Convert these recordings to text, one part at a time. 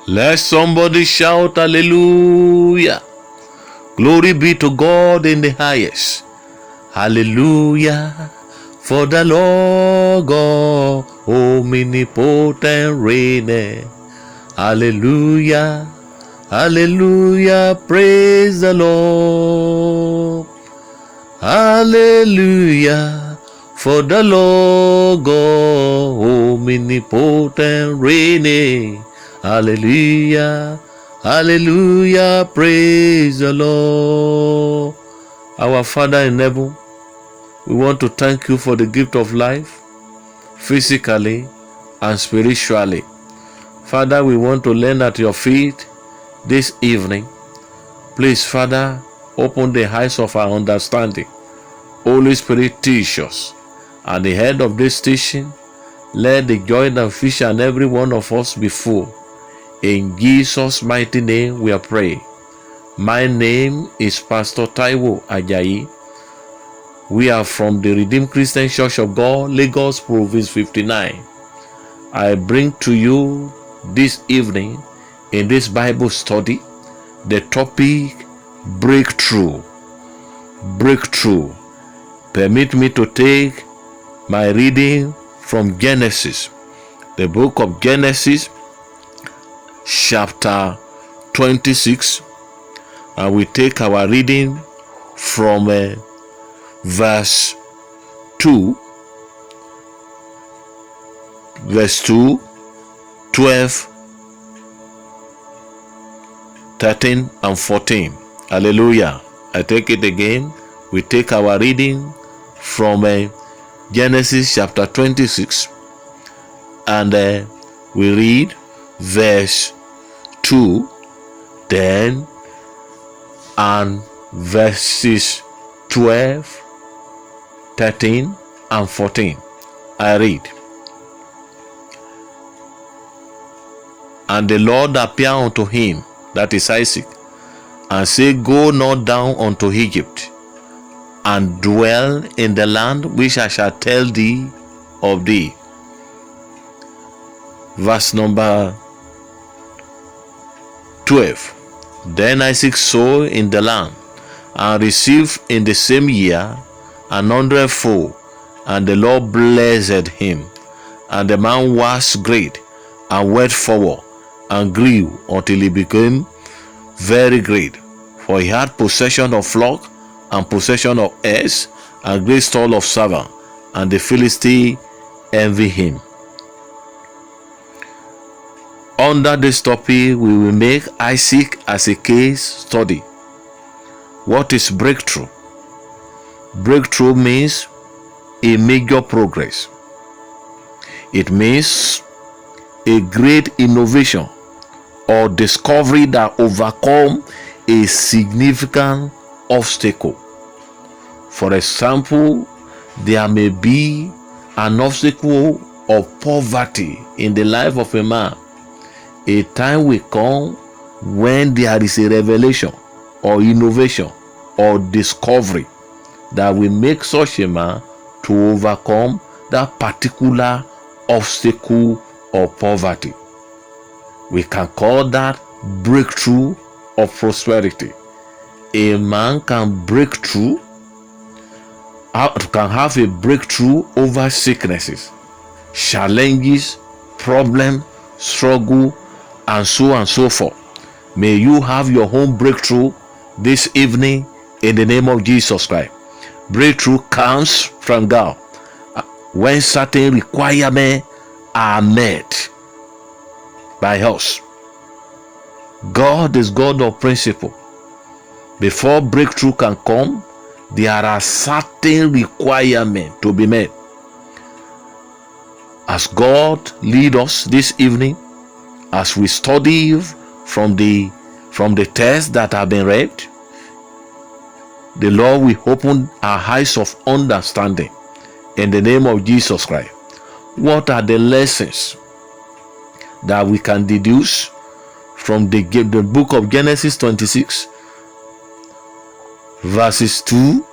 Let somebody shout hallelujah. Glory be to God in the highest. Hallelujah. For the Lord God omnipotent reigneth. Hallelujah. Hallelujah. Praise the Lord. Hallelujah. For the Lord God omnipotent reigneth. Hallelujah. Hallelujah. Praise the Lord. Our Father in heaven, we want to thank you for the gift of life, physically and spiritually. Father, we want to learn at your feet this evening. Please, Father, open the eyes of our understanding. Holy Spirit, teach us. At the head of this teaching, let the joy and fish and every one of us be full. In Jesus' mighty name we are praying. My name is Pastor Taiwo Ajayi. We are from the Redeemed Christian Church of God, Lagos Province 59. I bring to you this evening in this Bible study the topic breakthrough. Breakthrough. Permit me to take my reading from Genesis, the book of Genesis, chapter 26, and we take our reading from verse 2, 12, 13 and 14. Hallelujah. I take it again. We take our reading from Genesis chapter 26, and we read verse 2, then and verses 12, 13 and 14. I read. And the Lord appeared unto him, that is Isaac, and said, Go not down unto Egypt, and dwell in the land which I shall tell thee of thee. Verse number 12. Then Isaac sowed in the land, and received in the same year 100-fold, and the Lord blessed him. And the man was great, and went forward, and grew until he became very great. For he had possession of flock, and possession of herds, and great store of servants, and the Philistine envied him. Under this topic, we will make Isaac as a case study. What is breakthrough? Breakthrough means a major progress. It means a great innovation or discovery that overcome a significant obstacle. For example, there may be an obstacle of poverty in the life of a man. A time will come when there is a revelation or innovation or discovery that will make such a man to overcome that particular obstacle of poverty. We can call that breakthrough of prosperity. A man can break through, can have a breakthrough over sicknesses, challenges, problems, struggle, and so forth. May you have your own breakthrough this evening in the name of Jesus Christ. Breakthrough comes from God when certain requirements are met by us. God is God of principle. Before breakthrough can come, there are certain requirements to be met. As God lead us this evening, as we study from the text that have been read, the Lord will open our eyes of understanding in the name of Jesus Christ. What are the lessons that we can deduce from the book of Genesis 26, verses 2,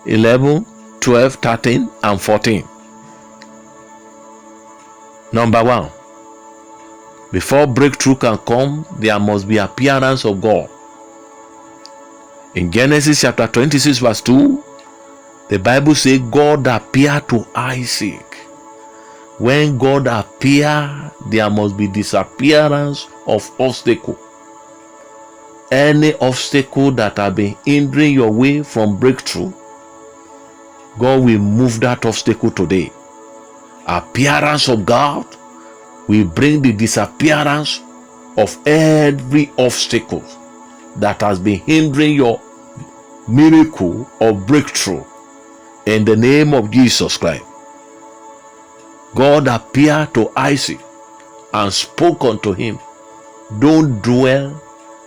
11, 12, 13, and 14? Number 1, Before breakthrough can come, there must be appearance of God. In Genesis chapter 26 verse 2, the Bible says God appeared to Isaac. When God appears, there must be disappearance of obstacle. Any obstacle that have been hindering your way from breakthrough, God will move that obstacle today. Appearance of God will bring the disappearance of every obstacle that has been hindering your miracle of breakthrough. In the name of Jesus Christ. God appeared to Isaac and spoke unto him, don't dwell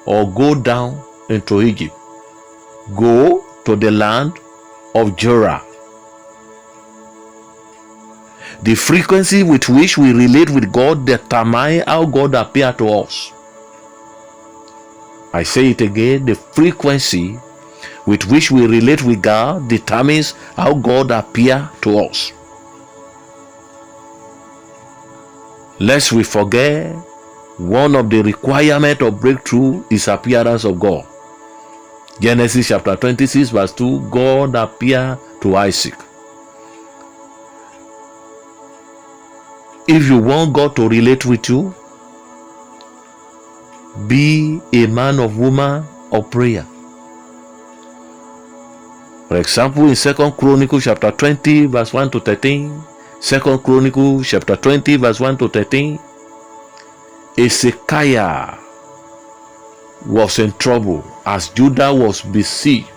or go down into Egypt. Go to the land of Gerar. The frequency with which we relate with God determines how God appears to us. I say it again, the frequency with which we relate with God determines how God appears to us. Lest we forget, one of the requirements of breakthrough is appearance of God. Genesis chapter 26 verse 2, God appeared to Isaac. If you want God to relate with you, be a man or woman of prayer. For example, in 2 Chronicles chapter 20 verse 1 to 13, 2 Chronicles chapter 20 verse 1 to 13, Hezekiah was in trouble as Judah was besieged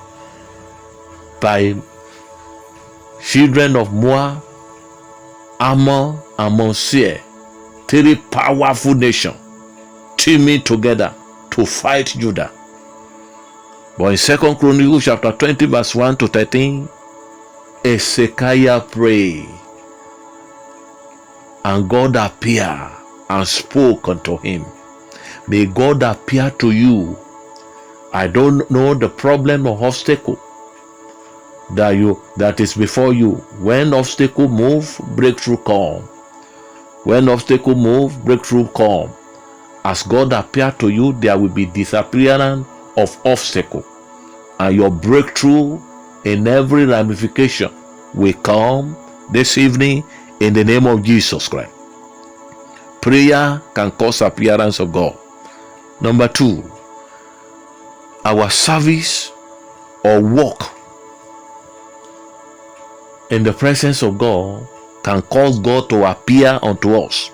by children of Moab, Ammon, and Mount, three powerful nations teaming together to fight Judah. But in 2 Chronicles chapter 20 verse 1 to 13, Hezekiah prayed, and God appeared and spoke unto him. May God appear to you. I don't know the problem or obstacle that is before you. When obstacle move, breakthrough come. When obstacle move, breakthrough come. As God appear to you, there will be disappearance of obstacle, and your breakthrough in every ramification will come this evening in the name of Jesus Christ. Prayer can cause appearance of God. Number 2, our service or walk in the presence of God can cause God to appear unto us.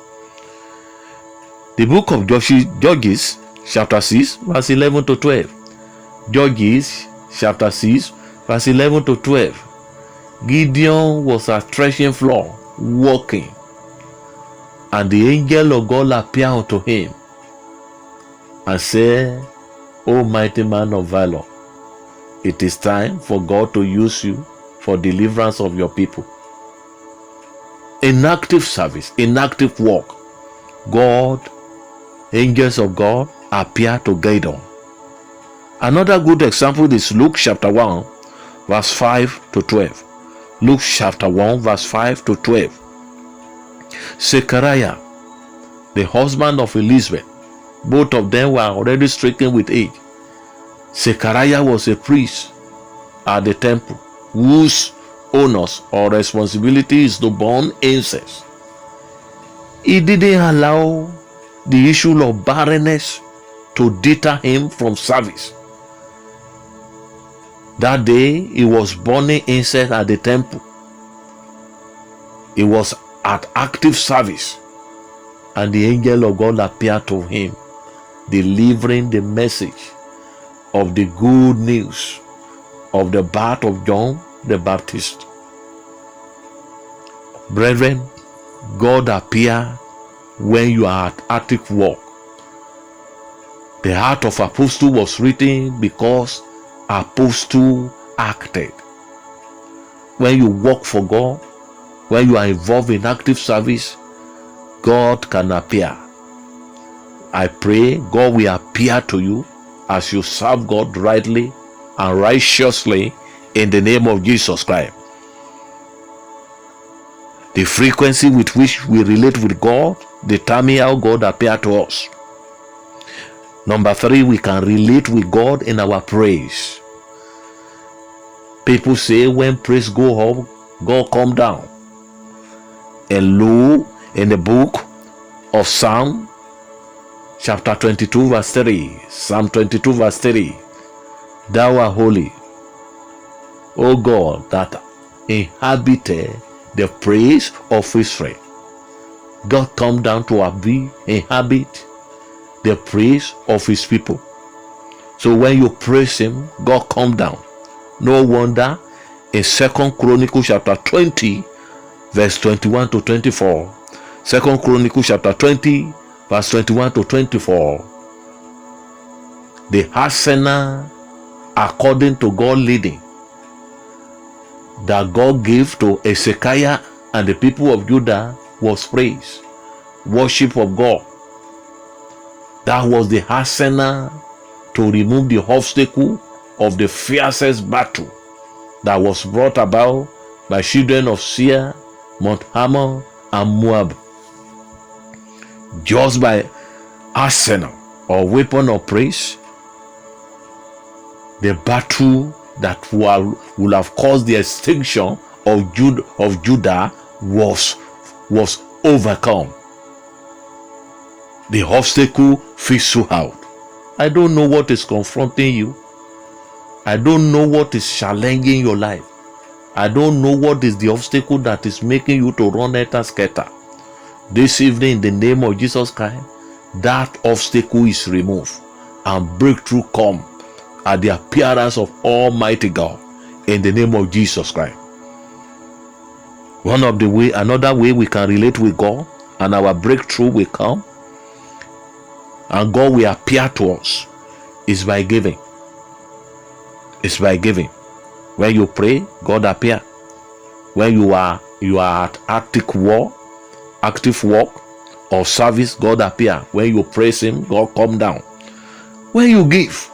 The book of Judges chapter 6 verse 11 to 12. Judges chapter 6 verse 11 to 12. Gideon was at threshing floor walking, and the angel of God appeared unto him and said, O mighty man of valor, it is time for God to use you for deliverance of your people. In active service, in active work, God, angels of God appear to Gideon. Another good example is Luke chapter 1 verse 5 to 12. Luke chapter 1 verse 5 to 12. Zechariah, the husband of Elizabeth, both of them were already stricken with age. Zechariah was a priest at the temple whose honors or responsibility is to burn incense. He didn't allow the issue of barrenness to deter him from service. That day he was burning incense at the temple. He was at active service, and the angel of God appeared to him, delivering the message of the good news of the birth of John the Baptist. Brethren, God appears when you are at active work. The heart of apostle was written because apostle acted. When you work for God, when you are involved in active service, God can appear. I pray God will appear to you as you serve God rightly and righteously in the name of Jesus Christ. The frequency with which we relate with God determines how God appears to us. Number 3, we can relate with God in our praise. People say when praise go up, God come down. And lo, in the book of Psalm chapter 22 verse 3, Psalm 22 verse 3, thou art holy, O God, that inhabited the praise of Israel. God come down to inhabit the praise of his people. So when you praise him, God come down. No wonder in 2 Chronicles chapter 20 verse 21 to 24, 2 Chronicles chapter 20 verse 21 to 24, the arsenal according to God leading that God gave to Hezekiah and the people of Judah was praise, worship of God. That was the arsenal to remove the obstacle of the fiercest battle that was brought about by children of Seir, Mount Hamon, and Moab. Just by arsenal or weapon of praise, the battle that will have caused the extinction of Judah was overcome. The obstacle fizzled out. I don't know what is confronting you. I don't know what is challenging your life. I don't know what is the obstacle that is making you to run helter-skelter. This evening, in the name of Jesus Christ, that obstacle is removed and breakthrough come at the appearance of Almighty God in the name of Jesus Christ. Another way we can relate with God and our breakthrough will come and God will appear to us is by giving. It's by giving. When you pray, God appear. When you are at active work or service, God appear. When you praise him, God come down. When you give,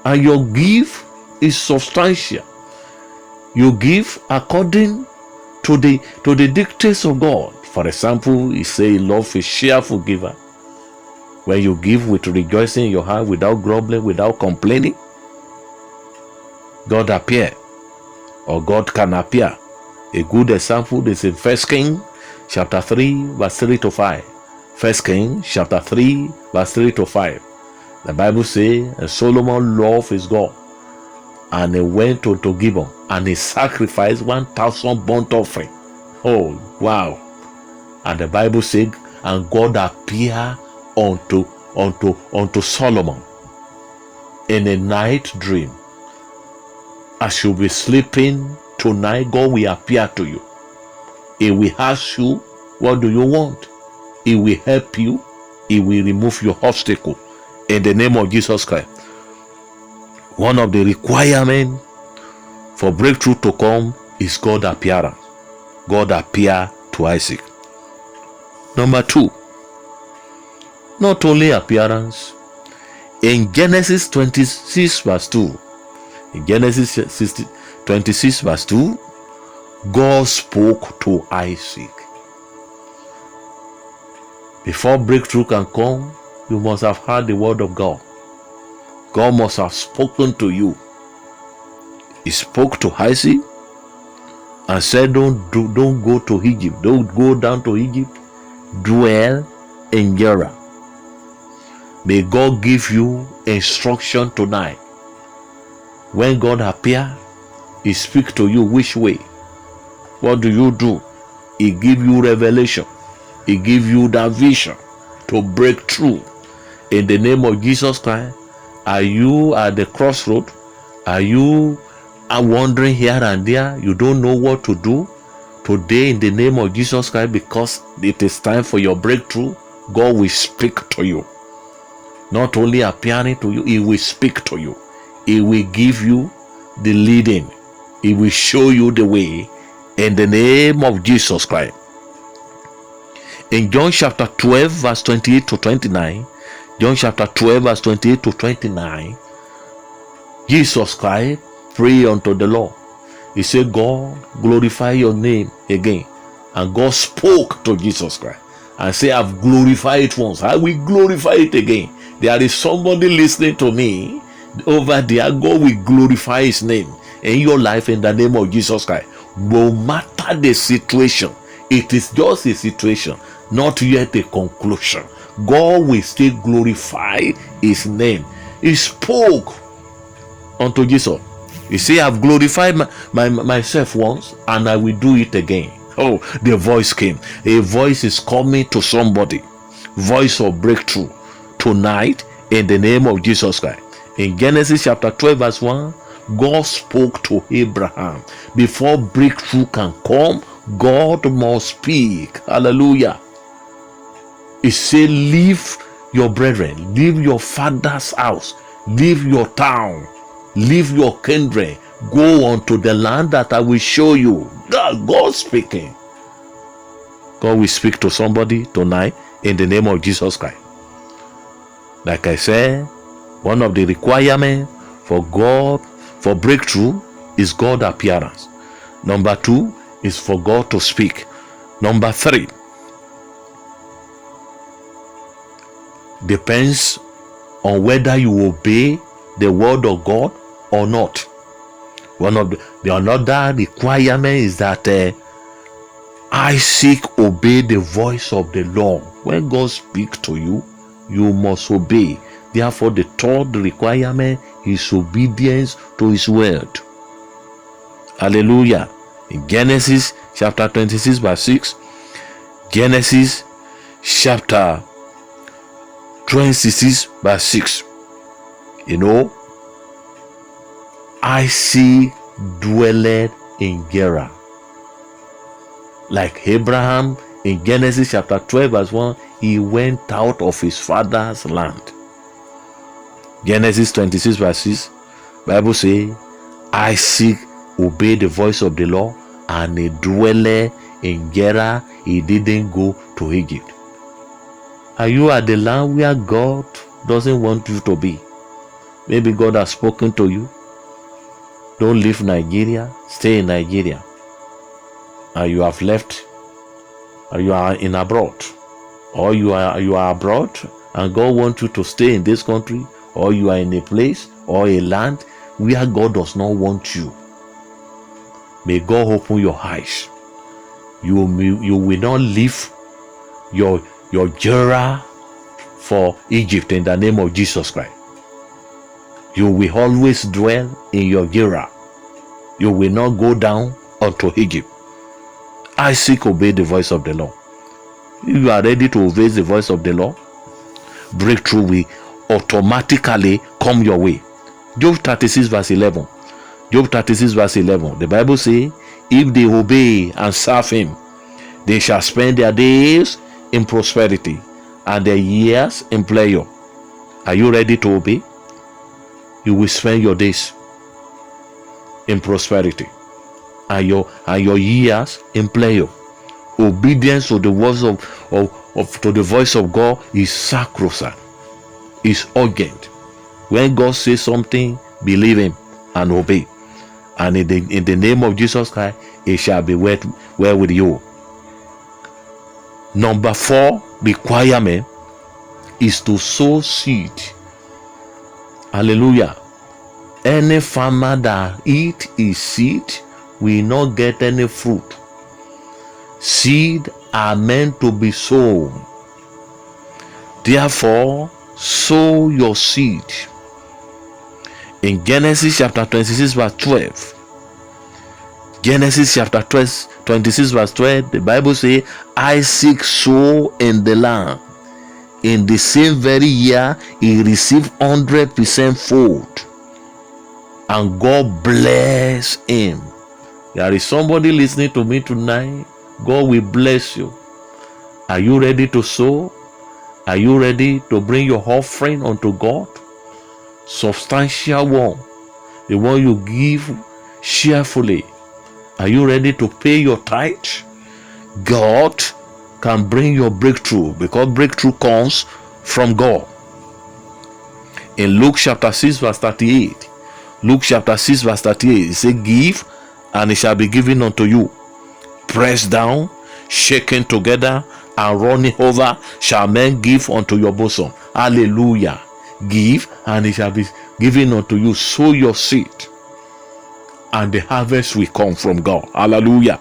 and your give is substantial, you give according to the dictates of God. For example, he say love is cheerful giver. When you give with rejoicing in your heart, without grumbling, without complaining, God appear, or God can appear. A good example is in 1 Kings chapter 3 verse 3 to 5. 1 Kings chapter 3 verse 3 to 5. The Bible says, and Solomon loved his God, and he went to Gibeon, and he sacrificed 1,000 burnt offering. Oh, wow. And the Bible said, and God appeared unto Solomon in a night dream. As you'll be sleeping tonight, God will appear to you. He will ask you, what do you want? He will help you. He will remove your obstacle in the name of Jesus Christ. One of the requirements for breakthrough to come is God appearance. God appear to Isaac. Number 2, not only appearance. In Genesis 26 verse 2, in Genesis 26 verse 2, God spoke to Isaac. Before breakthrough can come, you must have heard the word of God. God must have spoken to you. He spoke to Isaac and said, don't go to Egypt. Don't go down to Egypt. Dwell in Gerar. May God give you instruction tonight. When God appears, he speaks to you which way. What do you do? He give you revelation. He give you that vision to break through. In the name of Jesus Christ, are you at the crossroad? Are you wandering here and there? You don't know what to do? Today, in the name of Jesus Christ, because it is time for your breakthrough, God will speak to you. Not only appearing to you, he will speak to you. He will give you the leading. He will show you the way in the name of Jesus Christ. In John chapter 12 verse 28 to 29, John chapter 12 verse 28 to 29, Jesus Christ prayed unto the Lord. He said, God, glorify your name again. And God spoke to Jesus Christ and said, I've glorified it once, I will glorify it again. There is somebody listening to me over there. God will glorify his name in your life in the name of Jesus Christ. No matter the situation, it is just a situation, not yet a conclusion. God will still glorify his name. He spoke unto Jesus. He said, I've glorified myself once and I will do it again. Oh, the voice came. A voice is coming to somebody. Voice of breakthrough tonight in the name of Jesus Christ. In Genesis chapter 12 verse 1, God spoke to Abraham. Before breakthrough can come, God must speak. Hallelujah. He said, leave your brethren, leave your father's house, leave your town, leave your kindred, go unto the land that I will show you. God speaking. God will speak to somebody tonight in the name of Jesus Christ. Like I said, one of the requirements for God, for breakthrough, is God's appearance. Number 2 is for God to speak. Number 3 depends on whether you obey the word of God or not. One of the another requirement is that Isaac obeyed the voice of the Lord. When God speaks to you, you must obey. Therefore, the third requirement is obedience to his word. Hallelujah. In Genesis chapter 26 verse 6, Genesis chapter 26 verse 6, Isaac dwelled in Gerar. Like Abraham in Genesis chapter 12 verse 1, he went out of his father's land. Genesis 26 verse 6, Bible says, Isaac obeyed the voice of the Lord and he dwelled in Gerar. He didn't go to Egypt. Are you at the land where God doesn't want you to be? Maybe God has spoken to you. Don't leave Nigeria, stay in Nigeria. And you have left, or you are in abroad, or you are abroad and God wants you to stay in this country, or you are in a place or a land where God does not want you. May God open your eyes. You will not leave your Gerar for Egypt in the name of Jesus Christ. You will always dwell in your Gerar. You will not go down unto Egypt. Isaac obeyed the voice of the Lord. If you are ready to obey the voice of the Lord, breakthrough will automatically come your way. Job 36 verse 11. Job 36 verse 11. The Bible says, if they obey and serve him, they shall spend their days in prosperity and their years in pleasure. Are you ready to obey? You will spend your days in prosperity and your years in pleasure. Obedience to the words to the voice of God is sacrosanct, is urgent. When God says something, believe him and obey. And in the name of Jesus Christ, it shall be well with you. Number 4 requirement is to sow seed. Hallelujah. Any farmer that eat his seed will not get any fruit. Seed are meant to be sown. Therefore, sow your seed. In Genesis chapter 26 verse 12, Genesis chapter 26 verse 12, the Bible says, Isaac sowed in the land. In the same very year, he received 100% fold. And God bless him. There is somebody listening to me tonight. God will bless you. Are you ready to sow? Are you ready to bring your offering unto God? Substantial one. The one you give cheerfully. Are you ready to pay your tithe? God can bring your breakthrough, because breakthrough comes from God. In Luke chapter 6 verse 38, Luke chapter 6 verse 38, it says, give and it shall be given unto you. Pressed down, shaken together and running over shall men give unto your bosom. Hallelujah. Give, and it shall be given unto you. Sow your seed, and the harvest will come from God. Hallelujah.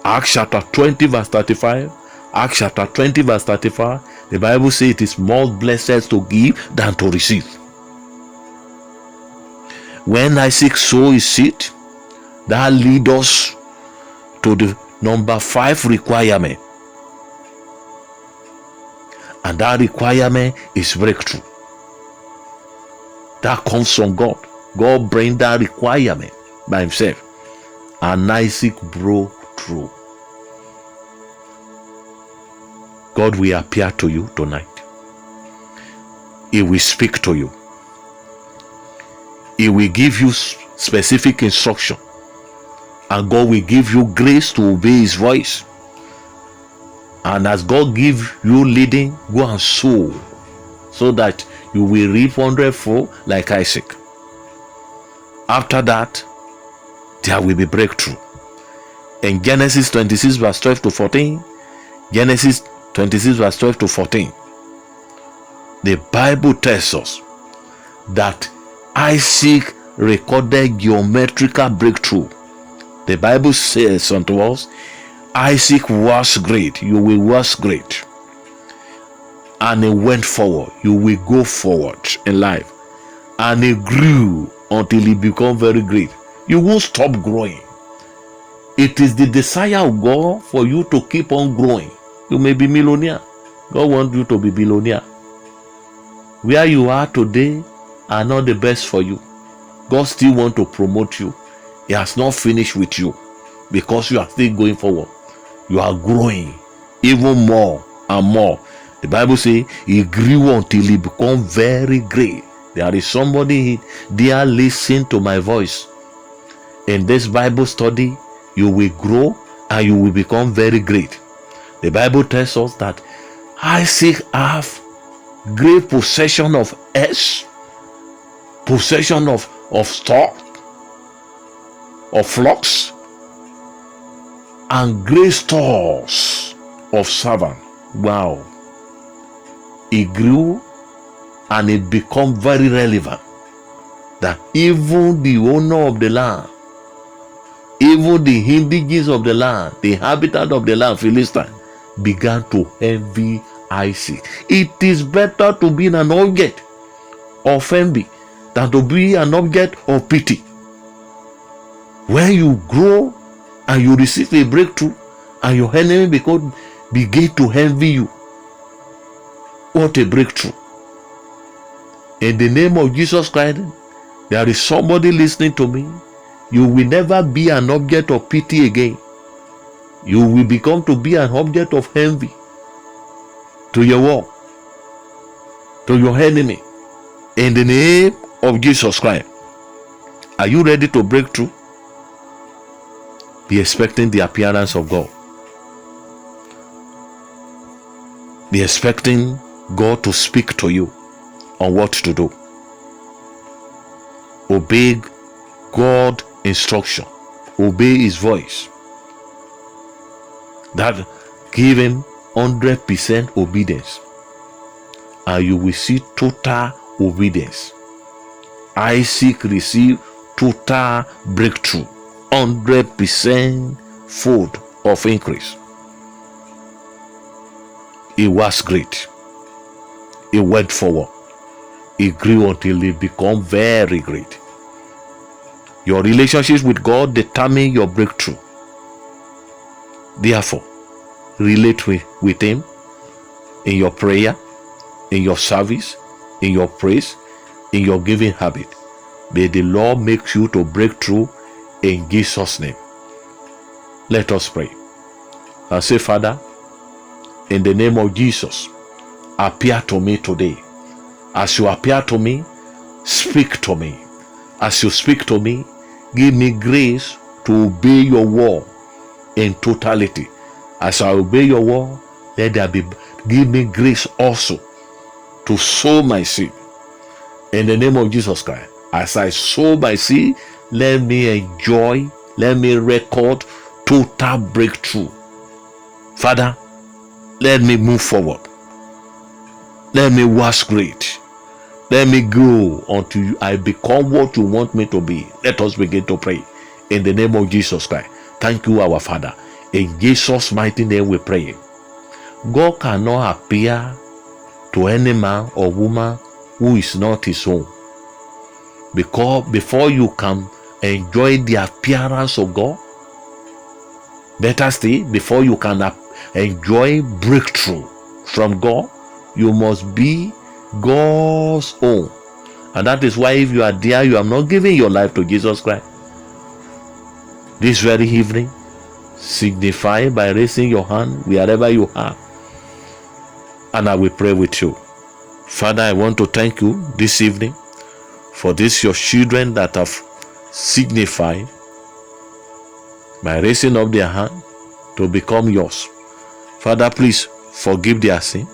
Acts chapter 20 verse 35. Acts chapter 20 verse 35. The Bible says it is more blessed to give than to receive. When Isaac sowed his seed, that leads us to the number 5 requirement. And that requirement is breakthrough. That comes from God. God brings that requirement by himself. And Isaac broke through. God will appear to you tonight. He will speak to you. He will give you specific instruction. And God will give you grace to obey his voice. And as God gives you leading, go and sow, so that you will reap 100-fold like Isaac. After that, there will be breakthrough. In Genesis 26 verse 12 to 14, Genesis 26 verse 12 to 14, the Bible tells us that Isaac recorded geometrical breakthrough. The Bible says unto us, Isaac was great, you will was great. And he went forward, you will go forward in life. And he grew until he became very great. You won't stop growing. It is the desire of God for you to keep on growing. You may be millionaire. God wants you to be billionaire. Where you are today are not the best for you. God still wants to promote you. He has not finished with you, because you are still going forward. You are growing even more and more. The Bible says he grew until he became very great. There is somebody there listening to my voice. In this Bible study, you will grow and you will become very great. The Bible tells us that Isaac have great possession of earth, possession of stock, of flocks, and great stores of servants. Wow. He grew and it became very relevant that even the owner of the land, even the indigenous of the land, the inhabitant of the land, Philistine, began to envy Isaac. It is better to be an object of envy than to be an object of pity. When you grow and you receive a breakthrough and your enemy begin to envy you, what a breakthrough. In the name of Jesus Christ, there is somebody listening to me. You will never be an object of pity again. You will become to be an object of envy to your work, to your enemy. In the name of Jesus Christ. Are you ready to break through? Be expecting the appearance of God. Be expecting God to speak to you on what to do. Obey God's instruction. Obey his voice. That give him 100% obedience, and you will see total obedience. Isaac received total breakthrough, 100% fold of increase. He was great. He went forward. He grew until he became very great. Your relationships with God determine your breakthrough. Therefore, relate with him in your prayer, in your service, in your praise, in your giving habit. May the Lord make you to break through in Jesus' name. Let us pray and say, Father, in the name of Jesus, appear to me today. As you appear to me, speak to me. As you speak to me, give me grace to obey your word in totality. As I obey your word, give me grace also to sow my seed. In the name of Jesus Christ, as I sow my seed, let me enjoy, let me record total breakthrough Father, let me move forward. Let me was great. Let me grow until I become what you want me to be. Let us begin to pray in the name of Jesus Christ. Thank you, our Father. In Jesus' mighty name we pray. God cannot appear to any man or woman who is not his own. Because before you can enjoy the appearance of God, better still, before you can enjoy breakthrough from God, you must be God's own. And that is why if you are there, you are not giving your life to Jesus Christ. This very evening, signify by raising your hand wherever you are, and I will pray with you. Father, I want to thank you this evening for this your children that have signified by raising up their hand to become yours. Father, please forgive their sin.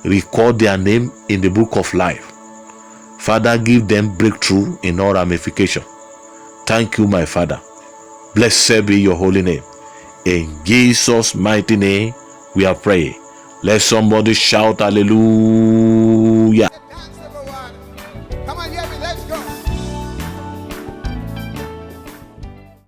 Record their name in the book of life. Father, give them breakthrough in all ramification. Thank you, my Father. Blessed be your holy name. In Jesus' mighty name, we are praying. Let somebody shout hallelujah.